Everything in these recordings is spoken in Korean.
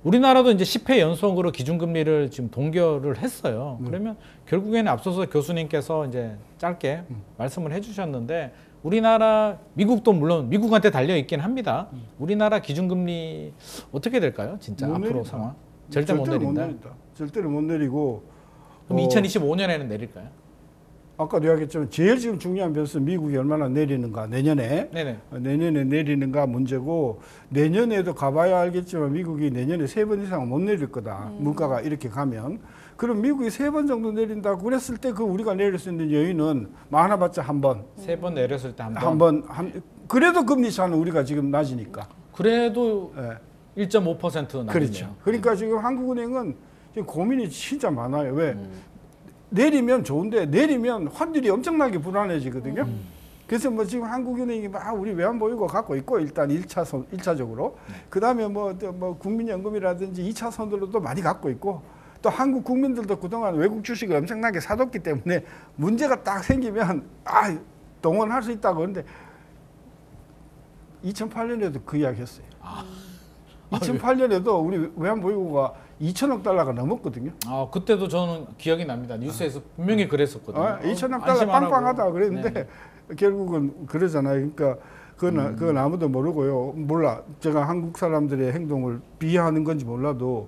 우리나라도 이제 10회 연속으로 기준금리를 지금 동결을 했어요. 그러면 결국에는 앞서서 교수님께서 이제 짧게 말씀을 해주셨는데 우리나라, 미국도 물론 미국한테 달려 있긴 합니다. 우리나라 기준금리 어떻게 될까요? 진짜 앞으로 내린다. 상황 절대 못 내린다. 절대로 못 내리고. 그럼 2025년에는 내릴까요? 아까도 이야기했지만 제일 지금 중요한 변수는 미국이 얼마나 내리는가, 내년에. 네네. 내년에 내리는가 문제고, 내년에도 가봐야 알겠지만 미국이 내년에 3번 이상은 못 내릴 거다. 물가가 이렇게 가면. 그럼 미국이 3번 정도 내린다고 그랬을 때 그 우리가 내릴 수 있는 여유는 많아봤자 한 번. 3번 내렸을 때 한 번. 그래도 금리 차는 우리가 지금 낮으니까. 그래도 예. 1.5% 낮네요. 그렇죠. 그러니까 지금 한국은행은 지금 고민이 진짜 많아요. 왜? 내리면 좋은데 내리면 환율이 엄청나게 불안해지거든요. 그래서 뭐 지금 한국은행이 막 우리 외환보유고 갖고 있고 일단 1차적으로 그다음에 뭐 국민연금이라든지 2차선들로도 많이 갖고 있고 또 한국 국민들도 그동안 외국 주식을 엄청나게 사뒀기 때문에 문제가 딱 생기면 동원할 수 있다고 그러는데 2008년에도 그 이야기 했어요. 2008년에도 우리 외환보유고가 2천억 달러가 넘었거든요. 그때도 저는 기억이 납니다. 뉴스에서 분명히 그랬었거든요. 2천억 달러 빵빵하다 그랬는데 결국은 그러잖아요. 그러니까 그건 아무도 모르고요. 몰라. 제가 한국 사람들의 행동을 비하하는 건지 몰라도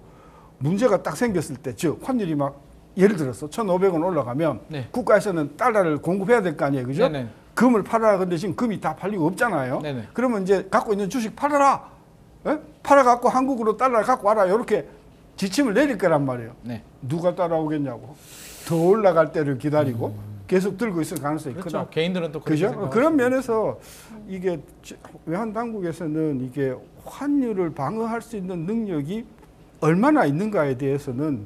문제가 딱 생겼을 때, 즉 환율이 막 예를 들어서 1,500원 올라가면 국가에서는 달러를 공급해야 될 거 아니에요. 그죠? 네네. 금을 팔아라. 근데 지금 금이 다 팔리고 없잖아요. 네네. 그러면 이제 갖고 있는 주식 팔아라. 팔아갖고 한국으로 달러를 갖고 와라. 이렇게 지침을 내릴 거란 말이에요. 누가 따라오겠냐고. 더 올라갈 때를 기다리고 계속 들고 있을 가능성이 그렇죠. 크다. 개인들은 또 그렇게 그죠? 그런 면에서 이게 외환 당국에서는 이게 환율을 방어할 수 있는 능력이 얼마나 있는가에 대해서는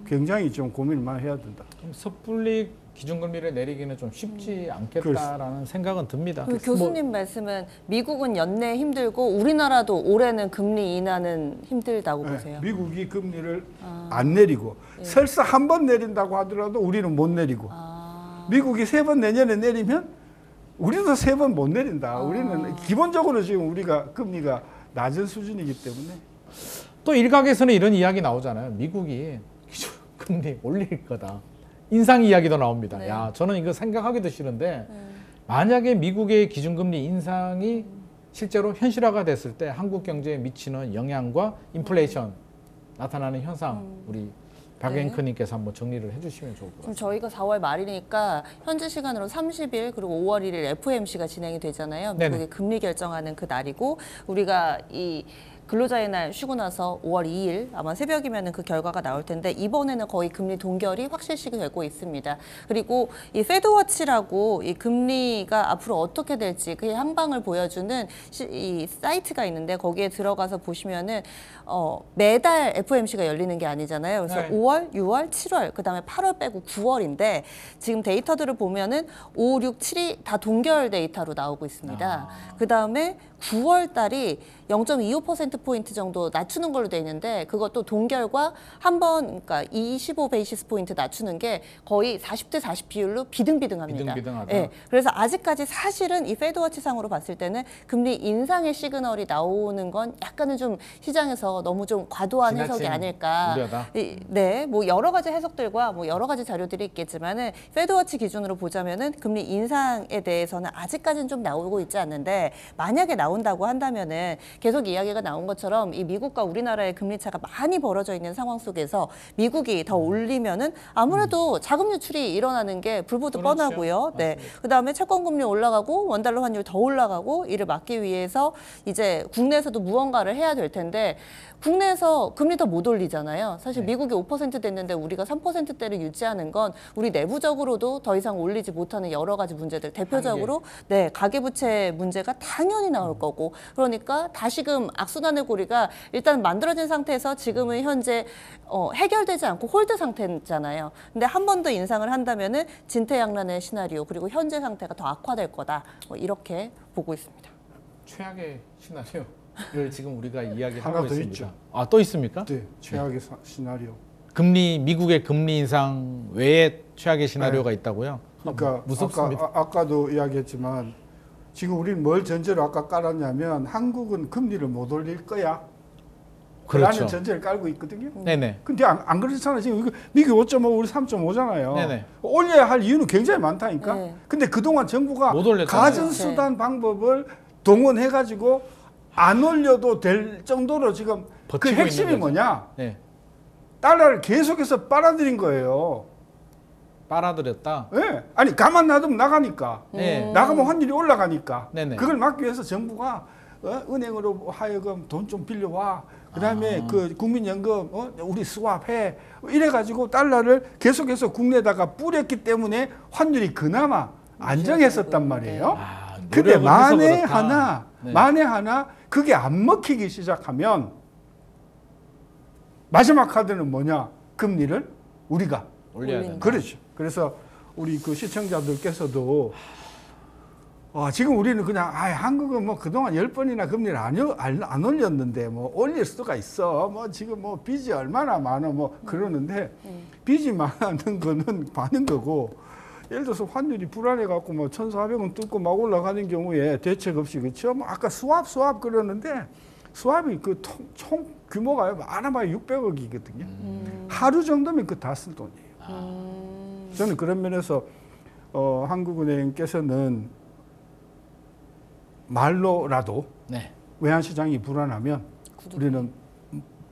굉장히 좀 고민을 많이 해야 된다. 섣불리 기준금리를 내리기는 좀 쉽지 않겠다라는 생각은 듭니다. 그 교수님 말씀은 미국은 연내 힘들고 우리나라도 올해는 금리 인하는 힘들다고 보세요. 미국이 금리를 안 내리고 설사 한 번 내린다고 하더라도 우리는 못 내리고 미국이 3번 내년에 내리면 우리도 3번 못 내린다. 우리는 기본적으로 지금 우리가 금리가 낮은 수준이기 때문에. 또 일각에서는 이런 이야기 나오잖아요. 미국이 기준금리 올릴 거다. 인상 이야기도 나옵니다. 야, 저는 이거 생각하기도 싫은데 만약에 미국의 기준금리 인상이 실제로 현실화가 됐을 때 한국 경제에 미치는 영향과 인플레이션 나타나는 현상 우리 박 앵커님께서 한번 정리를 해주시면 좋을 것 같습니다. 저희가 4월 말이니까 현지 시간으로 30일 그리고 5월 1일 FOMC가 진행이 되잖아요. 미국의 금리 결정하는 그 날이고 우리가 이 근로자의 날 쉬고 나서 5월 2일 아마 새벽이면 그 결과가 나올 텐데 이번에는 거의 금리 동결이 확실시 되고 있습니다. 그리고 이 페드워치라고 이 금리가 앞으로 어떻게 될지 그 향방을 보여주는 이 사이트가 있는데 거기에 들어가서 보시면은 매달 FOMC가 열리는 게 아니잖아요. 그래서 5월, 6월, 7월 그다음에 8월 빼고 9월인데 지금 데이터들을 보면은 5, 6, 7이 다 동결 데이터로 나오고 있습니다. 그다음에 9월 달이 0.25%포인트 정도 낮추는 걸로 돼 있는데 그것도 동결과 한 번 그러니까 25 베이시스 포인트 낮추는 게 거의 40대 40 비율로 비등비등합니다. 비등비등하다. 네, 그래서 아직까지 사실은 이 페드워치상으로 봤을 때는 금리 인상의 시그널이 나오는 건 약간은 좀 시장에서 너무 좀 과도한 해석이 아닐까. 우려다. 네, 뭐 여러 가지 해석들과 뭐 여러 가지 자료들이 있겠지만은 페드워치 기준으로 보자면은 금리 인상에 대해서는 아직까지는 좀 나오고 있지 않는데 만약에 나온다고 한다면은 계속 이야기가 나온 것처럼 이 미국과 우리나라의 금리 차가 많이 벌어져 있는 상황 속에서 미국이 더 올리면은 아무래도 자금 유출이 일어나는 게 불보듯 뻔하고요. 네. 그다음에 채권 금리 올라가고 원달러 환율 더 올라가고 이를 막기 위해서 이제 국내에서도 무언가를 해야 될 텐데 국내에서 금리 더 못 올리잖아요. 사실 미국이 5% 됐는데 우리가 3%대를 유지하는 건 우리 내부적으로도 더 이상 올리지 못하는 여러 가지 문제들 대표적으로 가계부채 문제가 당연히 나올 거고 그러니까 다시금 악순환의 고리가 일단 만들어진 상태에서 지금은 현재 해결되지 않고 홀드 상태잖아요. 근데 한 번 더 인상을 한다면은 진퇴양난의 시나리오 그리고 현재 상태가 더 악화될 거다. 이렇게 보고 있습니다. 최악의 시나리오를 지금 우리가 이야기하고 하나 더 있습니다. 있죠. 또 있습니까? 네, 최악의 시나리오. 미국의 금리 인상 외에 최악의 시나리오가 있다고요? 그러니까 무섭습니다. 아까도 이야기했지만 지금 우리는 뭘 전제로 아까 깔았냐면 한국은 금리를 못 올릴 거야. 그라는 그렇죠. 전제를 깔고 있거든요. 네네. 근데 안 그렇잖아요. 지금 이거 미국 5.5 우리 3.5잖아요. 네네. 올려야 할 이유는 굉장히 많다니까. 네. 근데 그동안 정부가 못 올렸잖아요. 가전수단 방법을 동원해가지고 안 올려도 될 정도로 지금 그 버티고 핵심이 있는 거죠. 뭐냐? 네. 달러를 계속해서 빨아들인 거예요. 빨아들였다. 예. 아니 가만 놔두면 나가니까. 네. 나가면 환율이 올라가니까. 네네. 그걸 막기 위해서 정부가 은행으로 하여금 돈 좀 빌려와. 그다음에 그 국민연금 우리 스왑해. 이래가지고 달러를 계속해서 국내에다가 뿌렸기 때문에 환율이 그나마 안정했었단 말이에요. 아, 근데 노력을 해서 만에 그렇다. 하나 네. 만에 하나 그게 안 먹히기 시작하면 마지막 카드는 뭐냐? 금리를 우리가 올려야 올린다. 된다. 그렇죠. 그래서 우리 그 시청자들께서도 지금 우리는 그냥 한국은 뭐 그동안 10번이나 금리를 안 올렸는데 뭐 올릴 수가 있어. 뭐 지금 뭐 빚이 얼마나 많아 뭐 그러는데 빚이 많은 거는 많은 거고 예를 들어서 환율이 불안해 갖고 뭐 1,400원 뚫고 막 올라가는 경우에 대책 없이 그렇죠. 뭐 아까 스왑 그러는데 스왑이 그 총 규모가 많아봐야 600억이거든요. 하루 정도면 그 다 쓸 돈이에요. 저는 그런 면에서 한국은행께서는 말로라도 네. 외환시장이 불안하면 우리는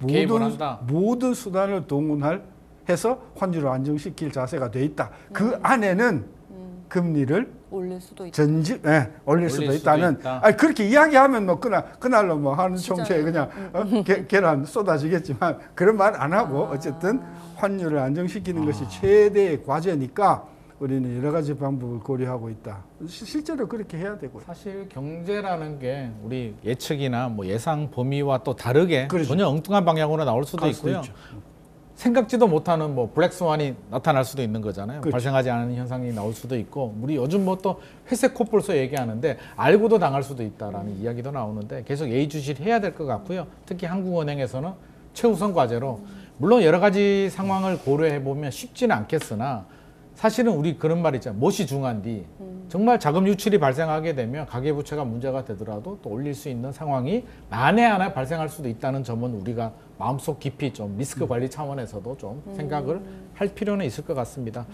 개입을 한다. 모든 수단을 해서 환율을 안정시킬 자세가 돼 있다. 그 안에는 금리를 올릴 수도 있다. 올릴 수도 수도 있다는. 있다. 아니, 그렇게 이야기하면 뭐 그날로 뭐 하는 시장에. 총체에 그냥 계란 쏟아지겠지만 그런 말 안 하고 어쨌든 환율을 안정시키는 것이 최대의 과제니까 우리는 여러 가지 방법을 고려하고 있다. 실제로 그렇게 해야 되고요. 사실 경제라는 게 우리 예측이나 뭐 예상 범위와 또 다르게 그렇죠. 전혀 엉뚱한 방향으로 나올 수도 갈 수도 있고요. 있죠. 생각지도 못하는 뭐 블랙스완이 나타날 수도 있는 거잖아요. 그렇죠. 발생하지 않은 현상이 나올 수도 있고, 우리 요즘 뭐 또 회색 코뿔소 얘기하는데 알고도 당할 수도 있다라는 이야기도 나오는데 계속 예의주시해야 될 것 같고요. 특히 한국은행에서는 최우선 과제로 물론 여러 가지 상황을 고려해 보면 쉽지는 않겠으나 사실은 우리 그런 말 있잖아요. 무엇이 중요한디 정말 자금 유출이 발생하게 되면 가계부채가 문제가 되더라도 또 올릴 수 있는 상황이 만에 하나 발생할 수도 있다는 점은 우리가 마음속 깊이 좀 리스크 관리 차원에서도 좀 생각을 할 필요는 있을 것 같습니다.